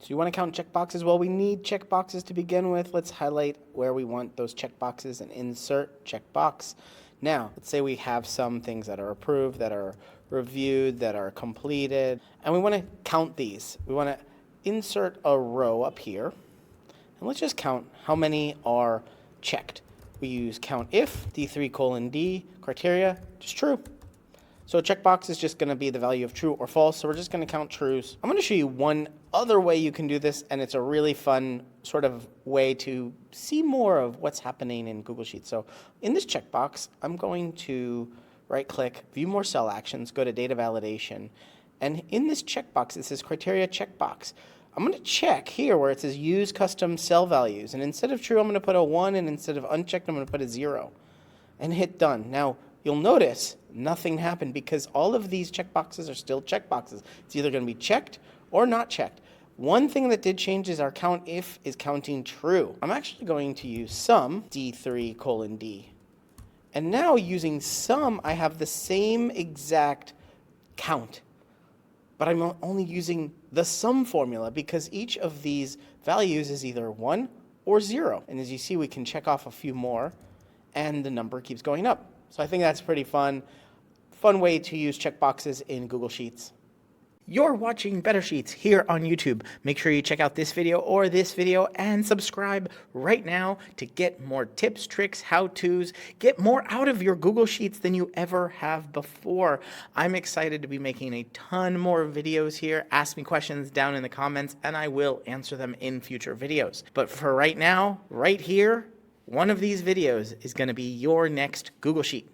So you want to count checkboxes? Well, we need checkboxes to begin with. Let's highlight where we want those checkboxes and insert checkbox. Now, let's say we have some things that are approved, that are reviewed, that are completed, and we want to count these. We want to insert a row up here, and let's just count how many are checked. We use COUNTIF, D3:D, criteria, just true. So a checkbox is just going to be the value of true or false, so we're just going to count trues. I'm going to show you one other way you can do this, and it's a really fun sort of way to see more of what's happening in Google Sheets. So in this checkbox, I'm going to right-click, View More Cell Actions, go to Data Validation, and in this checkbox, it says Criteria Checkbox. I'm going to check here where it says Use Custom Cell Values, and instead of true, I'm going to put a 1, and instead of unchecked, I'm going to put a 0, and hit Done. Now, you'll notice nothing happened because all of these checkboxes are still checkboxes. It's either going to be checked or not checked. One thing that did change is our COUNTIF is counting true. I'm actually going to use sum, D3:D. And now using sum, I have the same exact count. But I'm only using the sum formula because each of these values is either 1 or 0. And as you see, we can check off a few more, and the number keeps going up. So I think that's pretty fun way to use checkboxes in Google Sheets. You're watching Better Sheets here on YouTube. Make sure you check out this video or this video and subscribe right now to get more tips, tricks, how-tos, get more out of your Google Sheets than you ever have before. I'm excited to be making a ton more videos here. Ask me questions down in the comments and I will answer them in future videos. But for right now, right here, one of these videos is going to be your next Google Sheet.